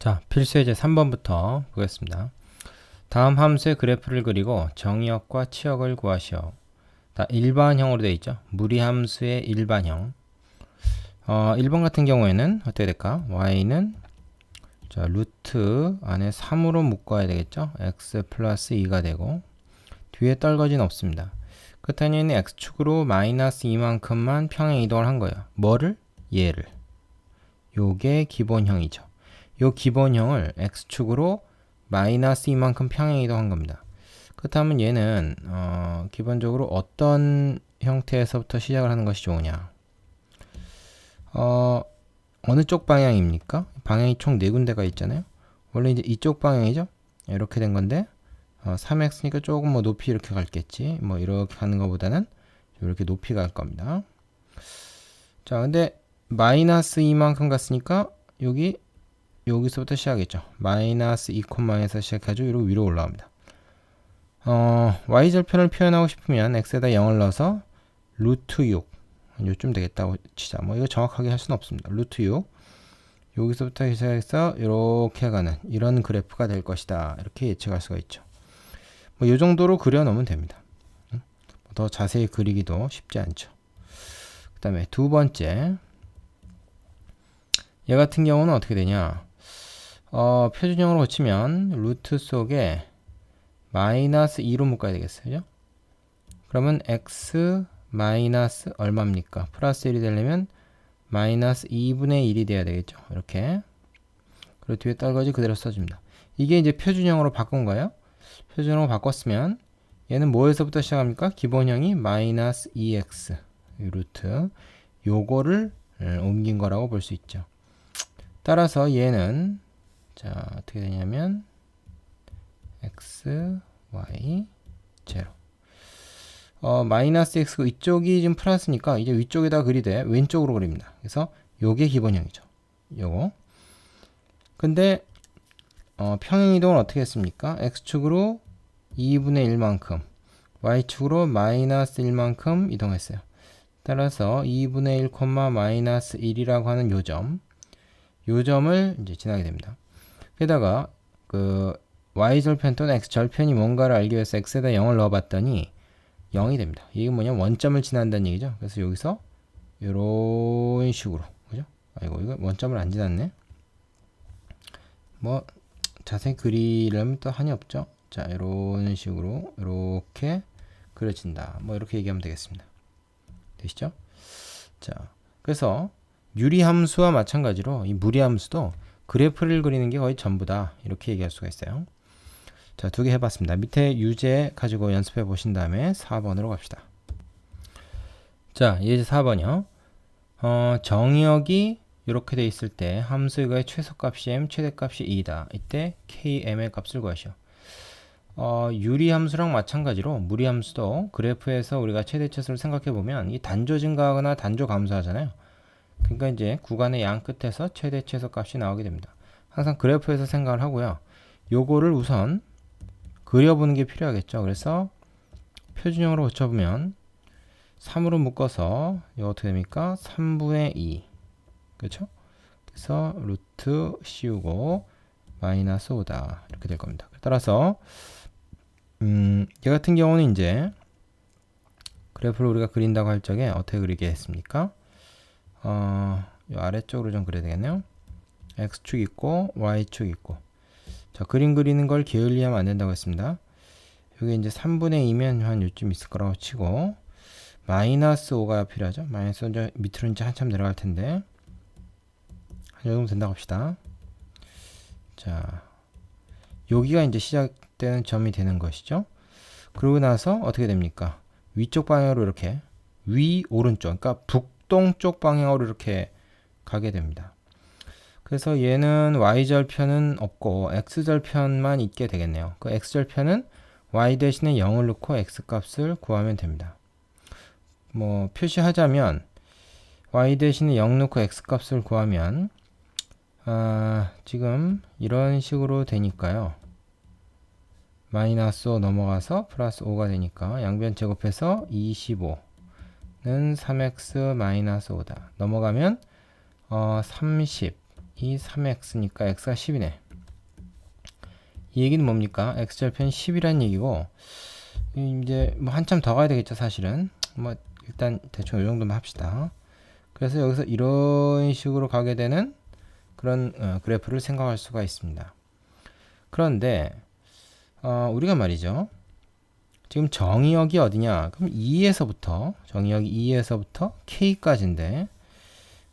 자, 필수 예제 3번부터 보겠습니다. 다음 함수의 그래프를 그리고 정의역과 치역을 구하시오. 다 일반형으로 되어 있죠. 무리함수의 일반형. 1번 같은 경우에는 어떻게 될까? y는 자, 루트 안에 3으로 묶어야 되겠죠. x 플러스 2가 되고 뒤에 떨거진 없습니다. 그렇다니 얘는 x축으로 마이너스 2만큼만 평행 이동을 한 거예요. 뭐를? 얘를. 요게 기본형이죠. 요 기본형을 x축으로 마이너스 2만큼 평행 이동한 겁니다. 그렇다면 얘는 기본적으로 어떤 형태에서부터 시작을 하는 것이 좋으냐? 어느 쪽 방향입니까? 방향이 총 4군데가 있잖아요. 원래 이제 이쪽 방향이죠. 이렇게 된 건데 3x니까 조금 뭐 높이 이렇게 갈겠지. 뭐 이렇게 가는 것보다는 이렇게 높이 갈 겁니다. 자, 근데 마이너스 2만큼 갔으니까 여기서부터 시작했죠. 마이너스 2콤마에서 시작해가지고 이렇게 위로 올라갑니다. y절편을 표현하고 싶으면 x에다 0을 넣어서 루트 6 요쯤 되겠다고 치자. 뭐 이거 정확하게 할 수는 없습니다. 루트 6 여기서부터 시작해서 이렇게 가는 이런 그래프가 될 것이다. 이렇게 예측할 수가 있죠. 뭐 이 정도로 그려놓으면 됩니다. 더 자세히 그리기도 쉽지 않죠. 그 다음에 두 번째 얘 같은 경우는 어떻게 되냐? 표준형으로 고치면 루트 속에 마이너스 2로 묶어야 되겠어요. 그러면 x 마이너스 얼마입니까? 플러스 1이 되려면 마이너스 2분의 1이 돼야 되겠죠. 이렇게. 그리고 뒤에 떨거지 그대로 써줍니다. 이게 이제 표준형으로 바꾼 거예요. 표준형으로 바꿨으면 얘는 뭐에서부터 시작합니까? 기본형이 마이너스 2x 루트 요거를 옮긴 거라고 볼 수 있죠. 따라서 얘는 자 어떻게 되냐면 x, y, 0 마이너스 x고 이쪽이 지금 플러스니까 이제 위쪽에다 그리되 왼쪽으로 그립니다. 그래서 요게 기본형이죠. 요거 근데 평행이동을 어떻게 했습니까? x축으로 2분의 1만큼 y축으로 마이너스 1만큼 이동했어요. 따라서 2분의 1, 마이너스 1이라고 하는 요점을 이제 지나게 됩니다. 게다가 그 y절편 또는 x절편이 뭔가를 알기 위해서 x에다 0을 넣어봤더니 0이 됩니다. 이게 뭐냐면 원점을 지난다는 얘기죠. 그래서 여기서 이런 식으로 그죠? 아이고 이거 원점을 안 지났네. 뭐 자세히 그리려면 또 한이 없죠. 자 이런 식으로 이렇게 그려진다. 뭐 이렇게 얘기하면 되겠습니다. 되시죠? 자 그래서 유리함수와 마찬가지로 이 무리함수도 그래프를 그리는 게 거의 전부다. 이렇게 얘기할 수가 있어요. 자, 2개 해봤습니다. 밑에 유제 가지고 연습해 보신 다음에 4번으로 갑시다. 자, 예제 4번이요. 정의역이 이렇게 돼 있을 때 함수 이거의 최소값이 m, 최대값이 2다. 이때 km의 값을 구하시오. 유리함수랑 마찬가지로 무리함수도 그래프에서 우리가 최대치수를 생각해 보면 이 단조 증가하거나 단조 감소하잖아요. 그러니까 이제 구간의 양 끝에서 최대 최소 값이 나오게 됩니다. 항상 그래프에서 생각을 하고요. 요거를 우선 그려보는 게 필요하겠죠. 그래서 표준형으로 고쳐보면 3으로 묶어서 이거 어떻게 됩니까? 3분의 2 그렇죠? 그래서 루트 씌우고 마이너스 5다 이렇게 될 겁니다. 따라서 얘 같은 경우는 이제 그래프를 우리가 그린다고 할 적에 어떻게 그리게 했습니까? 이 아래쪽으로 좀 그려야 되겠네요. x축 있고 y축 있고 자 그림 그리는 걸 게을리하면 안 된다고 했습니다. 여기 이제 3분의 2면 한 요쯤 있을 거라고 치고 마이너스 5가 필요하죠. 마이너스 5 이제 밑으로 이제 한참 내려갈 텐데 한 정도 된다고 합시다. 자 여기가 이제 시작되는 점이 되는 것이죠. 그러고 나서 어떻게 됩니까? 위쪽 방향으로 이렇게 위 오른쪽 그러니까 북동쪽 방향으로 이렇게 가게 됩니다. 그래서 얘는 y절편은 없고 x절편만 있게 되겠네요. 그 x절편은 y 대신에 0을 넣고 x값을 구하면 됩니다. 뭐 표시하자면 y 대신에 0 넣고 x값을 구하면 지금 이런 식으로 되니까요. 마이너스 5 넘어가서 플러스 5가 되니까 양변 제곱해서 25는 3x 마이너스 5다. 넘어가면 30 이 3x니까 x가 10이네. 이 얘기는 뭡니까? x절편 10이란 얘기고, 이제 뭐 한참 더 가야 되겠죠, 사실은. 뭐 일단 대충 이 정도만 합시다. 그래서 여기서 이런 식으로 가게 되는 그런 그래프를 생각할 수가 있습니다. 그런데 우리가 말이죠. 지금 정의역이 어디냐? 그럼 2에서부터 정의역이 2에서부터 k까지인데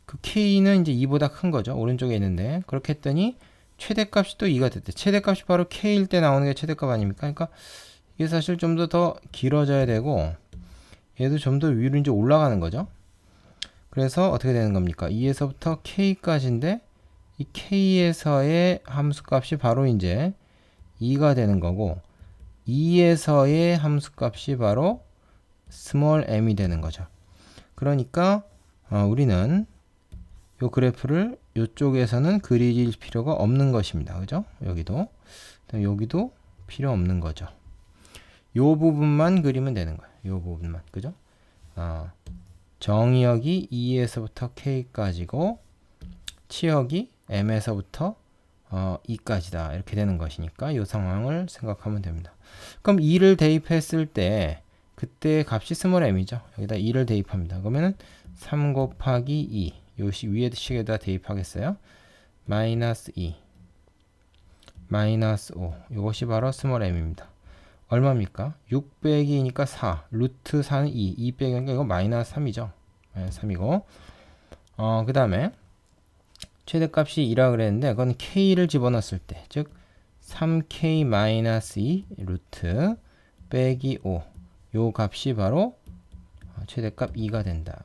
그 k는 이제 2보다 큰 거죠. 오른쪽에 있는데 그렇게 했더니 최대값이 또 2가 됐대. 최대값이 바로 k일 때 나오는 게 최대값 아닙니까? 그러니까 이게 사실 좀 더 길어져야 되고 얘도 좀 더 위로 이제 올라가는 거죠. 그래서 어떻게 되는 겁니까? 2에서부터 k까지인데 이 k에서의 함수값이 바로 이제 2가 되는 거고 2에서의 함수값이 바로 small m이 되는 거죠. 그러니까 우리는 이 그래프를 이쪽에서는 그릴 필요가 없는 것입니다. 그죠? 여기도 필요 없는 거죠. 이 부분만 그리면 되는 거예요. 이 부분만. 그죠? 정의역이 2에서부터 k까지고 치역이 m에서부터 2까지다. 이렇게 되는 것이니까 이 상황을 생각하면 됩니다. 그럼 2를 대입했을 때 그때 값이 스몰 m이죠. 여기다 2를 대입합니다. 그러면은 3 곱하기 2 요시 위에 식에다 대입하겠어요. 마이너스 2 마이너스 5 이것이 바로 스몰 m입니다. 얼마입니까? 6 빼기 2니까 4 루트 4는 2 빼기니까 이거 마이너스 3이죠. 3이고 그 다음에 최대값이 2라 그랬는데 그건 k를 집어넣었을 때 즉 3k-2 루트 빼기 5 요 값이 바로 최대값 2가 된다.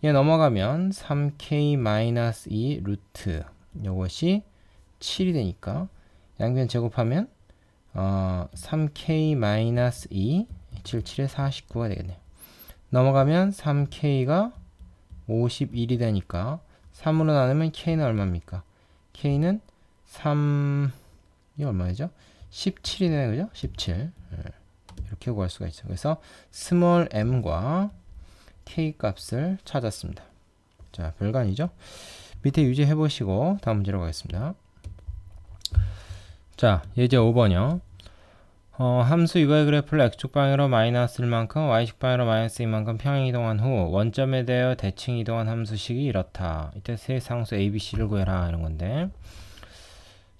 얘 넘어가면 3k-2 루트 요것이 7이 되니까 양변 제곱하면 3k-2 77에 49가 되겠네요. 넘어가면 3k가 51이 되니까 3으로 나누면 k는 얼마입니까? k는 3이 얼마죠? 17이 되는 거죠? 17 이렇게 구할 수가 있어요. 그래서 스몰 m과 k 값을 찾았습니다. 자, 별거 아니죠? 밑에 유지해 보시고 다음 문제로 가겠습니다. 자, 예제 5번이요. 함수 이거의 그래프를 x축 방향으로 마이너스 1만큼 y축 방향으로 마이너스 2만큼 평행 이동한 후 원점에 대하여 대칭 이동한 함수식이 이렇다. 이때 세 상수 a, b, c를 구해라 이런 건데,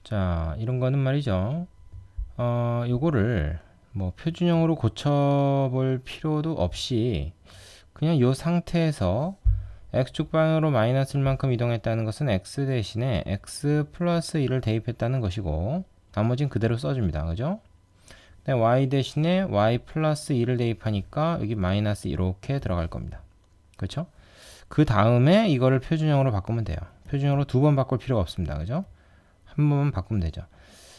자, 이런 거는 말이죠. 요거를 뭐 표준형으로 고쳐볼 필요도 없이 그냥 요 상태에서 x축 방향으로 마이너스 1만큼 이동했다는 것은 x 대신에 x 플러스 1을 대입했다는 것이고 나머지는 그대로 써줍니다. 그죠? y 대신에 y 플러스 2를 대입하니까 여기 마이너스 이렇게 들어갈 겁니다. 그렇죠? 그 다음에 이거를 표준형으로 바꾸면 돼요. 표준형으로 두 번 바꿀 필요가 없습니다. 그죠? 한 번만 바꾸면 되죠.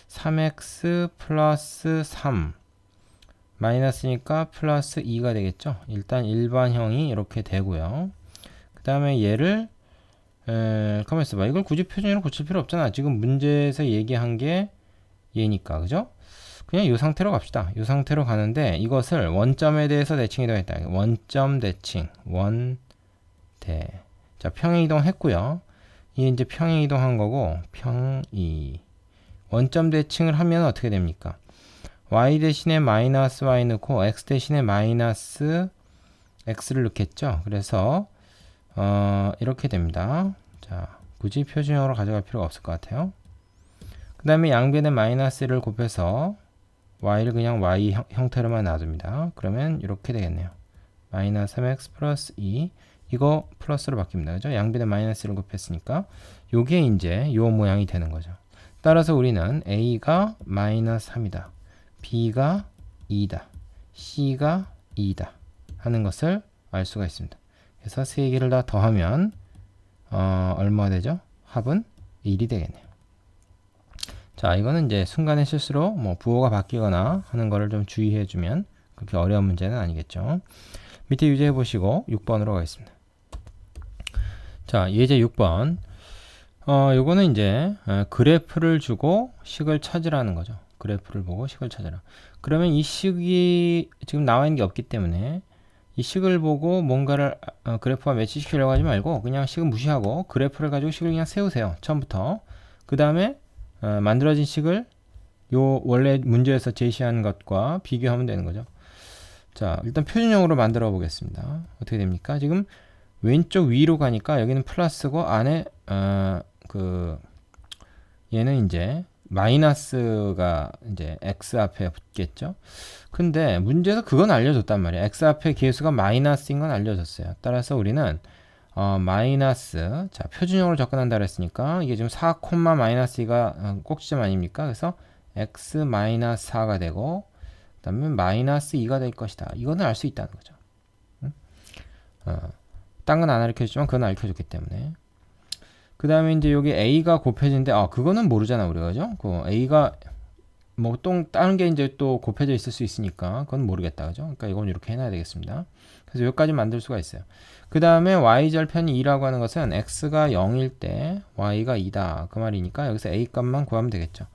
3x 플러스 3 마이너스니까 플러스 2가 되겠죠. 일단 일반형이 이렇게 되고요. 그 다음에 얘를 가만 있어봐. 이걸 굳이 표준형으로 고칠 필요 없잖아. 지금 문제에서 얘기한 게 얘니까. 그죠? 그냥 이 상태로 갑시다. 이 상태로 가는데 이것을 원점에 대해서 대칭 이동했다. 원점 대칭, 원대. 자, 평행 이동했고요. 이게 이제 평행 이동한 거고 평이. 원점 대칭을 하면 어떻게 됩니까? y 대신에 마이너스 y 넣고 x 대신에 마이너스 x를 넣겠죠. 그래서 이렇게 됩니다. 자, 굳이 표준형으로 가져갈 필요가 없을 것 같아요. 그 다음에 양변에 마이너스를 곱해서 y를 그냥 y 형태로만 놔둡니다. 그러면 이렇게 되겠네요. 마이너스 3x 플러스 2 이거 플러스로 바뀝니다. 그죠? 양변에 마이너스를 곱했으니까 요게 이제 요 모양이 되는 거죠. 따라서 우리는 a가 마이너스 3이다. b가 2다. c가 2다. 하는 것을 알 수가 있습니다. 그래서 세 개를 다 더하면 얼마가 되죠? 합은 1이 되겠네요. 자, 이거는 이제 순간의 실수로 뭐 부호가 바뀌거나 하는 거를 좀 주의해 주면 그렇게 어려운 문제는 아니겠죠. 밑에 유지해 보시고 6번으로 가겠습니다. 자, 예제 6번. 요거는 이제 그래프를 주고 식을 찾으라는 거죠. 그래프를 보고 식을 찾으라. 그러면 이 식이 지금 나와 있는 게 없기 때문에 이 식을 보고 뭔가를 그래프와 매치시키려고 하지 말고 그냥 식은 무시하고 그래프를 가지고 식을 그냥 세우세요. 처음부터. 그 다음에 만들어진 식을 요 원래 문제에서 제시한 것과 비교하면 되는 거죠. 자, 일단 표준형으로 만들어 보겠습니다. 어떻게 됩니까? 지금 왼쪽 위로 가니까 여기는 플러스고 안에 얘는 이제 마이너스가 이제 x 앞에 붙겠죠. 근데 문제에서 그건 알려줬단 말이야. x 앞에 계수가 마이너스인 건 알려줬어요. 따라서 우리는 마이너스, 자, 표준형으로 접근한다 그랬으니까 이게 지금 4, 마이너스 2가 꼭지점 아닙니까? 그래서 x 마이너스 4가 되고 그 다음에 마이너스 2가 될 것이다. 이거는 알 수 있다는 거죠. 응? 딴 건 안 알려줬지만 그건 알려줬기 때문에. 그 다음에 이제 여기 a가 곱해지는데 그거는 모르잖아 우리가. 그죠? 그 a가 뭐 다른 게 이제 또 곱해져 있을 수 있으니까 그건 모르겠다. 그죠? 그러니까 이건 이렇게 해놔야 되겠습니다. 그래서 여기까지 만들 수가 있어요. 그 다음에 y절편이 2라고 하는 것은 x가 0일 때 y가 2다 그 말이니까 여기서 a 값만 구하면 되겠죠.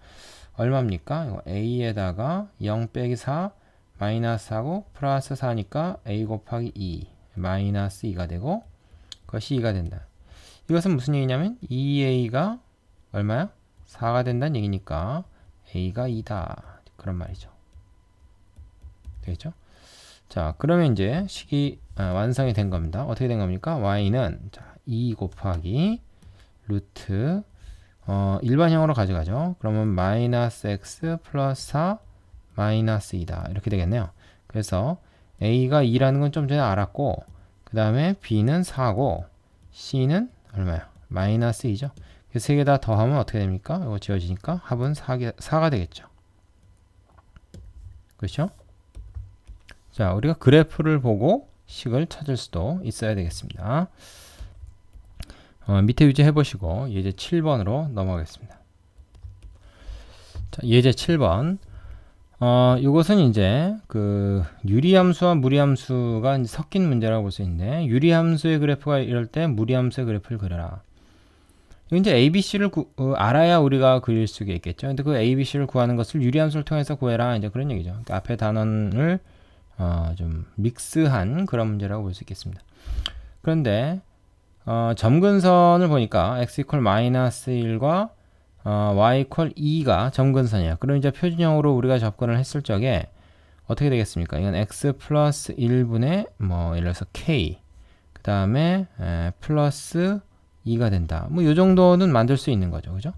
얼마입니까? 이거 a에다가 0 빼기 4 마이너스 4고 플러스 4니까 a 곱하기 2 마이너스 2가 되고 그것이 2가 된다. 이것은 무슨 얘기냐면 2a가 얼마야? 4가 된다는 얘기니까 a가 2다 그런 말이죠. 되겠죠? 자, 그러면 이제 식이 완성이 된 겁니다. 어떻게 된 겁니까? y는 자, 2 곱하기 루트 일반형으로 가져가죠. 그러면 마이너스 x 플러스 4 마이너스 2다 이렇게 되겠네요. 그래서 a가 2라는 건 좀 전에 알았고 그 다음에 b는 4고 c는 얼마야? 마이너스 2죠. 세 개 다 더하면 어떻게 됩니까? 이거 지워지니까 합은 4가 되겠죠. 그렇죠? 자, 우리가 그래프를 보고 식을 찾을 수도 있어야 되겠습니다. 밑에 유지 해보시고 예제 7번으로 넘어가겠습니다. 자, 예제 7번. 이것은 이제 그 유리함수와 무리함수가 이제 섞인 문제라고 볼 수 있는데 유리함수의 그래프가 이럴 때 무리함수의 그래프를 그려라. 이제 ABC를 알아야 우리가 그릴 수가 있겠죠. 근데 그 ABC를 구하는 것을 유리함수를 통해서 구해라. 이제 그런 얘기죠. 그러니까 앞에 단원을 좀 믹스한 그런 문제라고 볼 수 있겠습니다. 그런데 점근선을 보니까 x 이퀄 마이너스 1과 y 이퀄 2가 점근선이야. 그럼 이제 표준형으로 우리가 접근을 했을 적에 어떻게 되겠습니까? 이건 x 플러스 1분의 뭐 예를 들어서 k 그 다음에 플러스 2가 된다. 뭐 요 정도는 만들 수 있는 거죠. 그죠?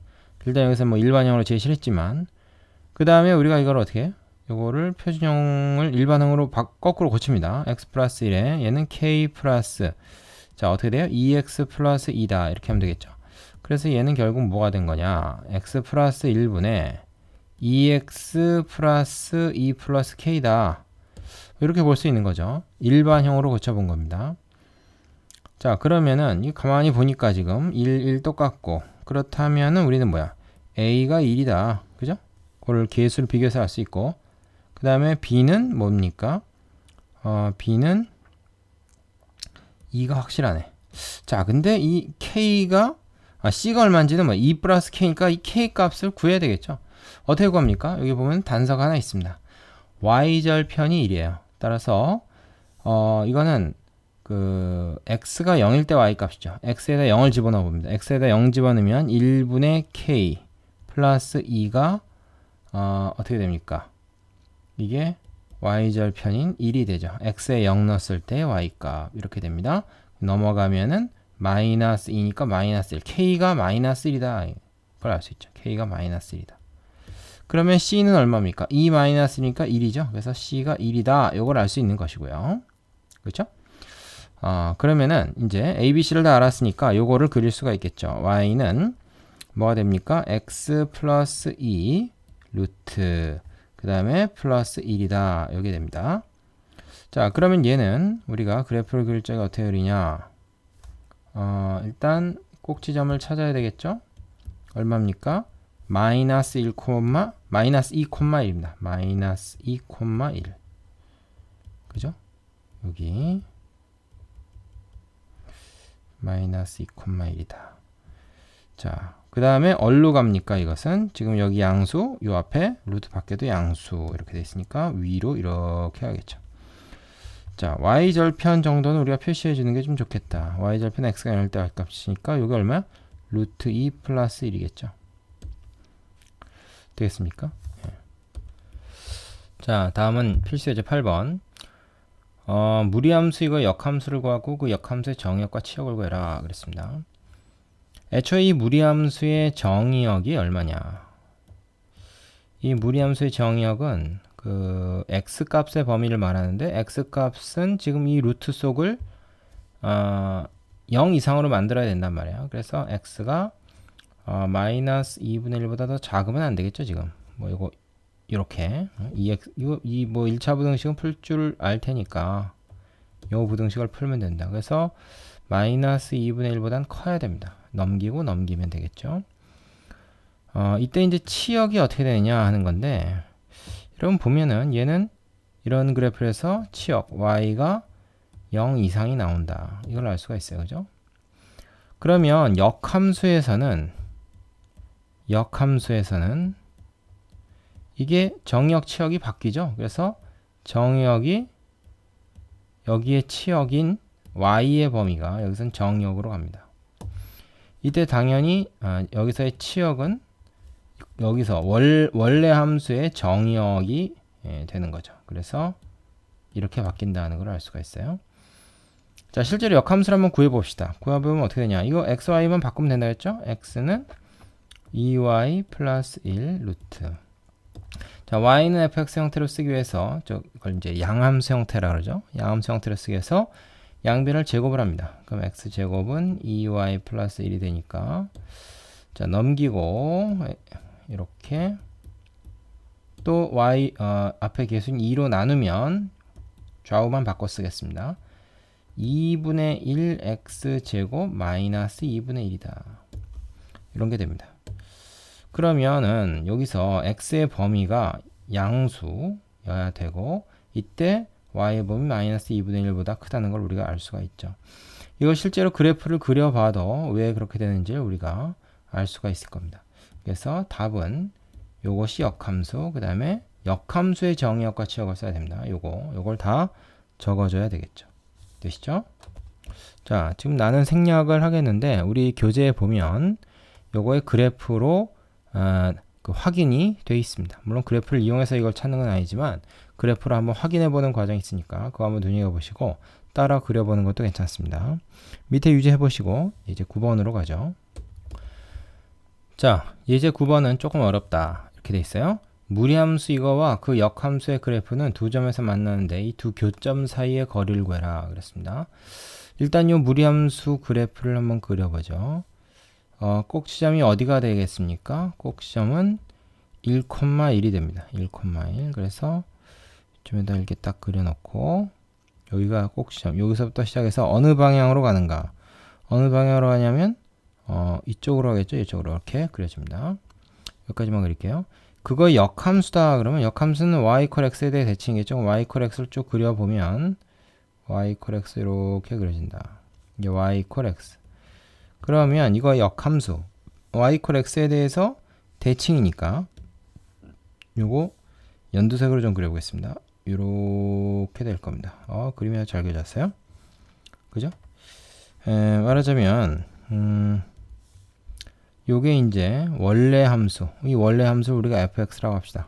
일단 여기서 뭐 일반형으로 제시를 했지만 그 다음에 우리가 이걸 어떻게 해요? 요거를 표준형을 일반형으로 거꾸로 고칩니다. x 플러스 1에 얘는 k 플러스 자 어떻게 돼요? 2x 플러스 2다 이렇게 하면 되겠죠. 그래서 얘는 결국 뭐가 된 거냐? x 플러스 1분의 2x 플러스 2 플러스 k다. 이렇게 볼 수 있는 거죠. 일반형으로 고쳐본 겁니다. 자, 그러면은 이 가만히 보니까 지금 1 똑같고 그렇다면은 우리는 뭐야? a가 1이다. 그죠? 그걸 계수를 비교해서 알 수 있고 그 다음에 b는 뭡니까? b는 2가 확실하네. 자, 근데 이 k가 c가 얼마인지는 뭐 2 플러스 k니까 이 k 값을 구해야 되겠죠. 어떻게 구합니까? 여기 보면 단서가 하나 있습니다. y절편이 1이에요. 따라서 이거는 그 x가 0일 때 y 값이죠. x에다 0을 집어넣어 봅니다. x에다 0 집어넣으면 1분의 k 플러스 2가 어떻게 됩니까? 이게 y절편인 1이 되죠. x에 0 넣었을 때 y값 이렇게 됩니다. 넘어가면은 마이너스 2니까 마이너스 1 k가 마이너스 1이다 그걸 알 수 있죠. k가 마이너스 1이다. 그러면 c는 얼마입니까? 2 마이너스니까 1이죠. 그래서 c가 1이다 이걸 알 수 있는 것이고요. 그렇죠? 그러면은 이제 ABC를 다 알았으니까 요거를 그릴 수가 있겠죠. y는 뭐가 됩니까? x 플러스 2 루트 그 다음에 플러스 1이다 이게 됩니다. 자, 그러면 얘는 우리가 그래프를 그릴 적에 어떻게 그리냐? 일단 꼭지점을 찾아야 되겠죠? 얼마입니까? 마이너스 1, 마이너스 2,1입니다. 마이너스 2,1 그죠? 여기 마이너스 2,1이다. 자, 그 다음에 얼로 갑니까? 이것은 지금 여기 양수, 요 앞에 루트 밖에도 양수 이렇게 돼 있으니까 위로 이렇게 하겠죠. 자, y절편 정도는 우리가 표시해 주는 게 좀 좋겠다. y절편 x가 0일 때 값이니까 이게 얼마야? 루트 2 플러스 1이겠죠. 되겠습니까? 예. 자, 다음은 필수예제 8번. 무리함수 이거 역함수를 구하고 그 역함수의 정의역과 치역을 구해라 그랬습니다. 애초에 이 무리함수의 정의역이 얼마냐? 이 무리함수의 정의역은 그 x 값의 범위를 말하는데 x 값은 지금 이 루트 속을 0 이상으로 만들어야 된단 말이에요. 그래서 x가 마이너스 2분의 1보다 더 작으면 안 되겠죠, 지금. 뭐 이거 이렇게 이 뭐 1차 부등식은 풀 줄 알 테니까 요 부등식을 풀면 된다. 그래서 마이너스 2분의 1보단 커야 됩니다. 넘기고 넘기면 되겠죠. 이때 이제 치역이 어떻게 되느냐 하는 건데, 여러분 보면은 얘는 이런 그래프에서 치역 y가 0 이상이 나온다. 이걸 알 수가 있어요. 그죠? 그러면 역함수에서는 이게 정의역 치역이 바뀌죠. 그래서 정의역이 여기에 치역인 y의 범위가 여기선 정의역으로 갑니다. 이때 당연히 여기서의 치역은 여기서 원래 함수의 정의역이 되는 거죠. 그래서 이렇게 바뀐다는 걸 알 수가 있어요. 자, 실제로 역함수를 한번 구해봅시다. 구해보면 어떻게 되냐? 이거 x, y만 바꾸면 된다 했죠? x는 2y 플러스 1 루트. 자, y는 fx 형태로 쓰기 위해서 그걸 이제 양함수 형태라 그러죠. 양함수 형태로 쓰기 위해서 양변을 제곱을 합니다. 그럼 x 제곱은 2y 플러스 1이 되니까, 자, 넘기고 이렇게 또 y 앞에 계수인 2로 나누면 좌우만 바꿔 쓰겠습니다. 2분의 1 x 제곱 마이너스 2분의 1이다. 이런 게 됩니다. 그러면은 여기서 x의 범위가 양수여야 되고, 이때 y의 범위 마이너스 2분의 1보다 크다는 걸 우리가 알 수가 있죠. 이걸 실제로 그래프를 그려봐도 왜 그렇게 되는지 우리가 알 수가 있을 겁니다. 그래서 답은 요것이 역함수, 그 다음에 역함수의 정의역과 치역을 써야 됩니다. 요걸 다 적어줘야 되겠죠. 되시죠? 자, 지금 나는 생략을 하겠는데, 우리 교재에 보면 요거의 그래프로 그 확인이 되어 있습니다. 물론 그래프를 이용해서 이걸 찾는 건 아니지만 그래프로 한번 확인해 보는 과정이 있으니까 그거 한번 눈여겨보시고 따라 그려보는 것도 괜찮습니다. 밑에 유지해 보시고 이제 9번으로 가죠. 자, 이제 9번은 조금 어렵다. 이렇게 돼 있어요. 무리함수 이거와 그 역함수의 그래프는 두 점에서 만나는데 이 두 교점 사이의 거리를 구해라 그랬습니다. 일단 이 무리함수 그래프를 한번 그려보죠. 꼭지점이 어디가 되겠습니까? 꼭지점은 1,1이 됩니다. 1,1. 그래서 이쯤에다 이렇게 딱 그려놓고, 여기가 꼭지점. 여기서부터 시작해서 어느 방향으로 가는가? 어느 방향으로 가냐면 이쪽으로 가겠죠. 이쪽으로 이렇게 그려집니다. 여기까지만 그릴게요. 그거 역함수다 그러면 역함수는 y = x에 대해 대칭이겠죠. y = x를 쭉 그려보면 y = x 이렇게 그려진다. 이게 y = x. 그러면 이거 역함수 y = x에 대해서 대칭이니까 요거 연두색으로 좀 그려보겠습니다. 이렇게 될 겁니다. 그림이 잘 그려졌어요. 그죠? 말하자면 요게 이제 원래 함수, 이 원래 함수 우리가 fx라고 합시다.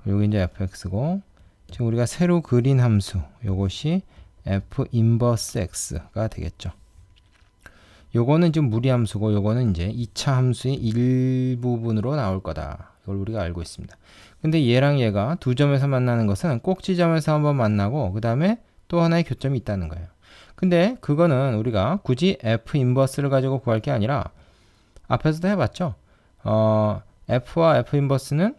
요게 이제 fx고, 지금 우리가 새로 그린 함수 요것이 f 인버스 x가 되겠죠. 요거는 지금 무리함수고, 요거는 이제 2차 함수의 일부분으로 나올 거다. 이걸 우리가 알고 있습니다. 근데 얘랑 얘가 두 점에서 만나는 것은 꼭지점에서 한번 만나고 그 다음에 또 하나의 교점이 있다는 거예요. 근데 그거는 우리가 굳이 f 인버스를 가지고 구할 게 아니라 앞에서도 해봤죠. f와 f 인버스는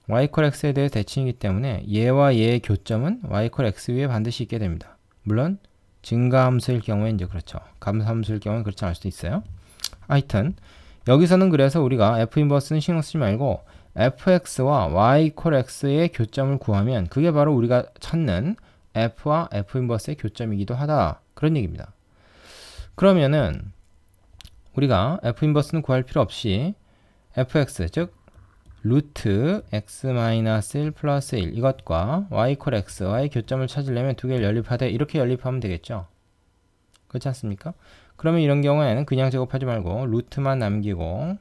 y = x에 대해 대칭이기 때문에 얘와 얘의 교점은 y = x 위에 반드시 있게 됩니다. 물론 증가함수일 경우에 이제 그렇죠. 감소함수일 경우는 그렇지 않을 수도 있어요. 하여튼 여기서는 그래서 우리가 f 인버스는 신경 쓰지 말고 fx와 y = x의 교점을 구하면 그게 바로 우리가 찾는 f와 f 인버스의 교점이기도 하다. 그런 얘기입니다. 그러면은 우리가 f 인버스는 구할 필요 없이 fx, 즉 루트 x-1 플러스 1 이것과 y 이퀄 x와의 교점을 찾으려면 두 개를 연립하되 이렇게 연립하면 되겠죠. 그렇지 않습니까? 그러면 이런 경우에는 그냥 제곱하지 말고 루트만 남기고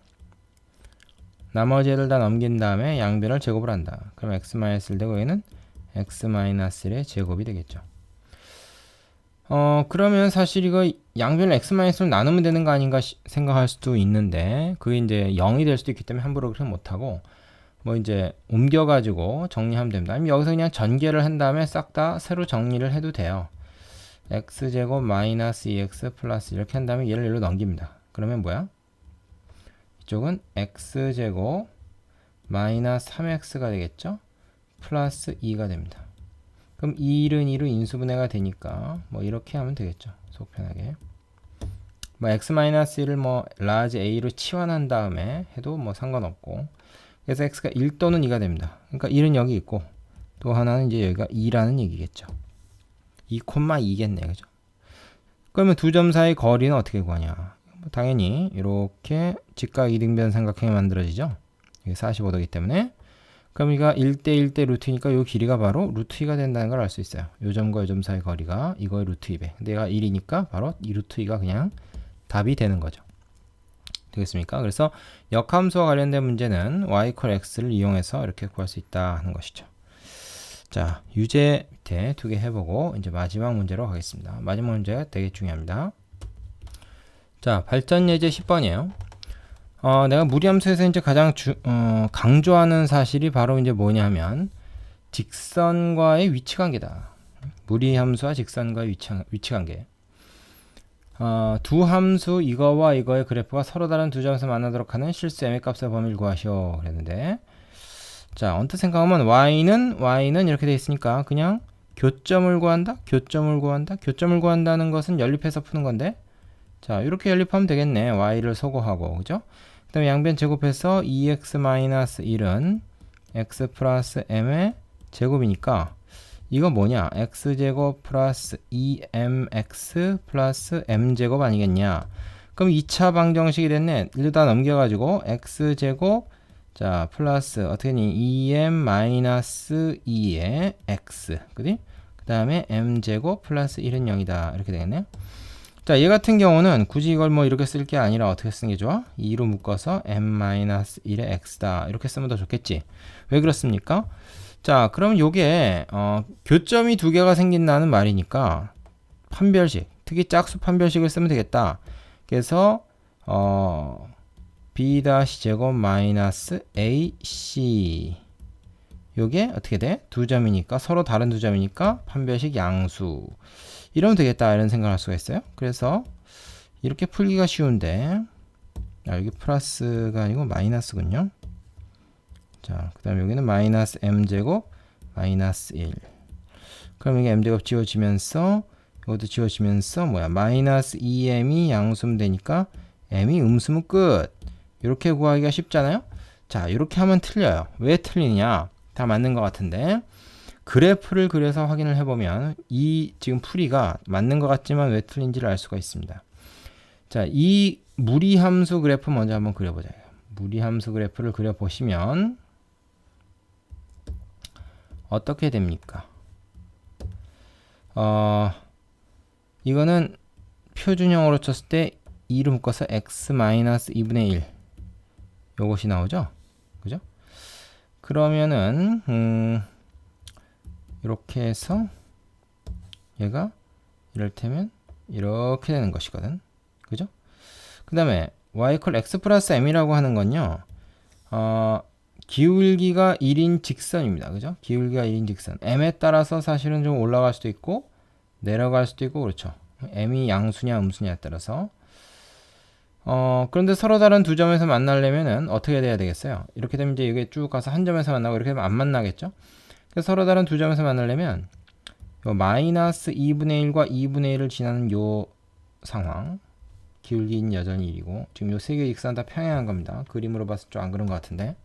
나머지 애들 다 넘긴 다음에 양변을 제곱을 한다. 그럼 x-1 되고 여기는 x-1의 제곱이 되겠죠. 그러면 사실 이거 양변을 x-로 나누면 되는 거 아닌가 생각할 수도 있는데 그게 이제 0이 될 수도 있기 때문에 함부로 그렇게 못하고 뭐 이제 옮겨가지고 정리하면 됩니다. 아니면 여기서 그냥 전개를 한 다음에 싹 다 새로 정리를 해도 돼요. x제곱 마이너스 2x 플러스 이렇게 한 다음에 얘를 얘로 넘깁니다. 그러면 뭐야? 이쪽은 x제곱 마이너스 3x가 되겠죠? 플러스 2가 됩니다. 그럼 2는 2로 인수분해가 되니까 뭐 이렇게 하면 되겠죠. 속 편하게. 뭐 x-1을 뭐 라지 a로 치환한 다음에 해도 뭐 상관없고 그래서 x가 1 또는 2가 됩니다. 그러니까 1은 여기 있고 또 하나는 이제 여기가 2라는 얘기겠죠. 2,2겠네. 그죠? 그러면 두 점 사이 거리는 어떻게 구하냐? 당연히 이렇게 직각 이등변 삼각형이 만들어지죠. 이게 45도이기 때문에 그럼 이가 1대 1대 루트니까 이 길이가 바로 루트 2가 된다는 걸 알 수 있어요. 이 점과 이 점 사이 거리가 이거의 루트 2배. 근데 얘가 1이니까 바로 이 루트 2가 그냥 답이 되는 거죠. 되겠습니까? 그래서 역함수와 관련된 문제는 y 이퀄 x를 이용해서 이렇게 구할 수 있다 하는 것이죠. 자, 유제 밑에 두 개 해보고 이제 마지막 문제로 가겠습니다. 마지막 문제가 되게 중요합니다. 자, 발전 예제 10번이에요. 내가 무리함수에서 이제 가장 강조하는 사실이 바로 이제 뭐냐면 직선과의 위치 관계다. 무리함수와 직선과의 위치 관계. 두 함수 이거와 이거의 그래프가 서로 다른 두 점에서 만나도록 하는 실수 m의 값의 범위를 구하시오 그랬는데 자 언뜻 생각하면 y는 이렇게 돼 있으니까 그냥 교점을 구한다 교점을 구한다는 것은 연립해서 푸는 건데 자 이렇게 연립하면 되겠네. y를 소거하고 그죠? 그 다음에 양변 제곱해서 2x-1은 x 플러스 m의 제곱이니까 이거 뭐냐? x제곱 플러스 2mx 플러스 m제곱 아니겠냐? 그럼 2차 방정식이 됐네. 일로 다 넘겨가지고 x제곱 자 플러스 어떻게 되니? 2m 마이너스 2의 x 그지? 그 다음에 m제곱 플러스 1은 0이다. 이렇게 되겠네. 자, 얘 같은 경우는 굳이 이걸 뭐 이렇게 쓸 게 아니라 어떻게 쓰는 게 좋아? 2로 묶어서 m-1의 x다. 이렇게 쓰면 더 좋겠지. 왜 그렇습니까? 자, 그럼 요게 교점이 두 개가 생긴다는 말이니까 판별식, 특히 짝수 판별식을 쓰면 되겠다. 그래서 b-제곱 마이너스 ac 요게 어떻게 돼? 두 점이니까 서로 다른 두 점이니까 판별식 양수 이러면 되겠다 이런 생각을 할 수가 있어요. 그래서 이렇게 풀기가 쉬운데 여기 플러스가 아니고 마이너스군요. 자, 그 다음에 여기는 마이너스 m제곱 마이너스 1 그럼 이게 m제곱 지워지면서 이것도 지워지면서 뭐야 마이너스 2m이 양수면 되니까 m이 음수면 끝. 이렇게 구하기가 쉽잖아요. 자 이렇게 하면 틀려요. 왜 틀리냐 다 맞는 것 같은데 그래프를 그려서 확인을 해보면 이 지금 풀이가 맞는 것 같지만 왜 틀린지를 알 수가 있습니다. 자, 이 무리함수 그래프 먼저 한번 그려보자. 무리함수 그래프를 그려보시면 어떻게 됩니까? 이거는 표준형으로 쳤을 때 2를 묶어서 x-2분의 1 요것이 나오죠? 그죠? 그러면은 이렇게 해서 얘가 이럴테면 이렇게 되는 것이거든. 그죠? 그 다음에 y 이퀄 x 플러스 m이라고 하는 건요. 기울기가 1인 직선입니다. 그죠? 기울기가 1인 직선. m에 따라서 사실은 좀 올라갈 수도 있고 내려갈 수도 있고 그렇죠. m이 양수냐 음수냐에 따라서 그런데 서로 다른 두 점에서 만나려면은 어떻게 돼야 되겠어요? 이렇게 되면 이제 이게 쭉 가서 한 점에서 만나고 이렇게 되면 안 만나겠죠? 그래서 서로 다른 두 점에서 만나려면 요 마이너스 2분의 1과 2분의 1을 지나는 요 상황 기울기는 여전히 1이고 지금 요 세 개의 직선 다 평행한 겁니다. 그림으로 봤을 때 좀 안 그런 것 같은데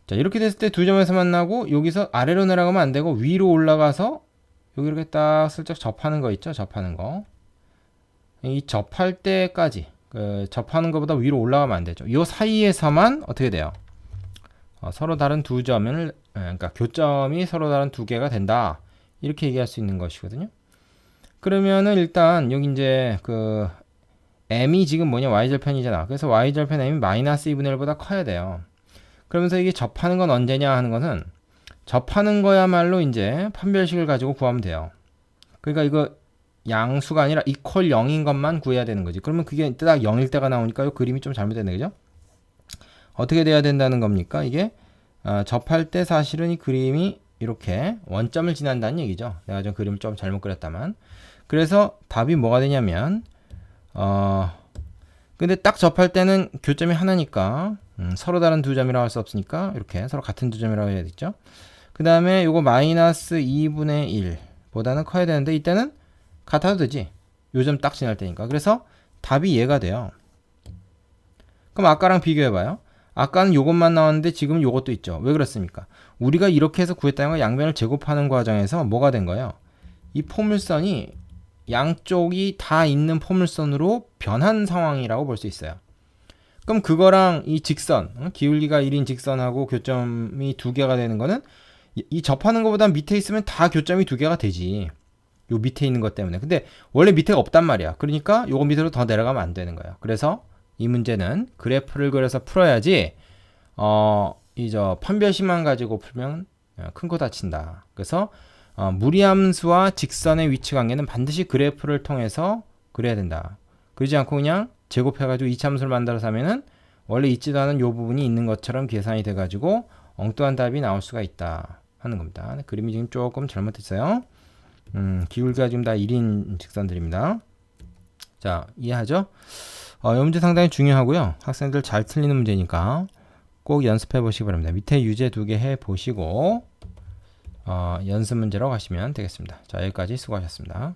자 이렇게 됐을 때 두 점에서 만나고 여기서 아래로 내려가면 안 되고 위로 올라가서 여기 이렇게 딱 슬쩍 접하는 거 있죠? 접하는 거 이 접할 때까지 접하는 것보다 위로 올라가면 안 되죠. 이 사이에서만 어떻게 돼요? 서로 다른 두 점을 그러니까 교점이 서로 다른 두 개가 된다. 이렇게 얘기할 수 있는 것이거든요. 그러면은 일단 여기 이제 그 m이 지금 뭐냐 y절편이잖아. 그래서 y절편 m이 마이너스 2분의 1보다 커야 돼요. 그러면서 이게 접하는 건 언제냐 하는 것은 접하는 거야말로 이제 판별식을 가지고 구하면 돼요. 그러니까 이거 양수가 아니라 이퀄 0인 것만 구해야 되는 거지. 그러면 그게 딱 0일 때가 나오니까 이 그림이 좀 잘못됐네, 그죠? 어떻게 돼야 된다는 겁니까? 이게 접할 때 사실은 이 그림이 이렇게 원점을 지난다는 얘기죠. 내가 좀 그림을 좀 잘못 그렸다만. 그래서 답이 뭐가 되냐면 근데 딱 접할 때는 교점이 하나니까 서로 다른 두 점이라고 할 수 없으니까 이렇게 서로 같은 두 점이라고 해야 되겠죠. 그 다음에 요거 마이너스 2분의 1 보다는 커야 되는데 이때는 같아도 되지. 요점 딱 지날 때니까. 그래서 답이 얘가 돼요. 그럼 아까랑 비교해봐요. 아까는 요것만 나왔는데 지금은 요것도 있죠. 왜 그렇습니까? 우리가 이렇게 해서 구했다는 건 양변을 제곱하는 과정에서 뭐가 된 거예요? 이 포물선이 양쪽이 다 있는 포물선으로 변한 상황이라고 볼 수 있어요. 그럼 그거랑 이 직선, 기울기가 1인 직선하고 교점이 두 개가 되는 거는 이 접하는 것보다 밑에 있으면 다 교점이 두 개가 되지. 요 밑에 있는 것 때문에. 근데 원래 밑에가 없단 말이야. 그러니까 요거 밑으로 더 내려가면 안 되는 거예요. 그래서 이 문제는 그래프를 그려서 풀어야지 이저 판별식만 가지고 풀면 큰 거 다친다. 그래서 무리함수와 직선의 위치 관계는 반드시 그래프를 통해서 그려야 된다. 그러지 않고 그냥 제곱해가지고 이차함수를 만들어서 하면은 원래 있지도 않은 요 부분이 있는 것처럼 계산이 돼가지고 엉뚱한 답이 나올 수가 있다 하는 겁니다. 그림이 지금 조금 잘못했어요. 기울기가 지금 다 1인 직선들입니다. 자, 이해하죠? 이 문제 상당히 중요하고요. 학생들 잘 틀리는 문제니까 꼭 연습해 보시기 바랍니다. 밑에 유제 2개 해 보시고 연습 문제로 가시면 되겠습니다. 자, 여기까지 수고하셨습니다.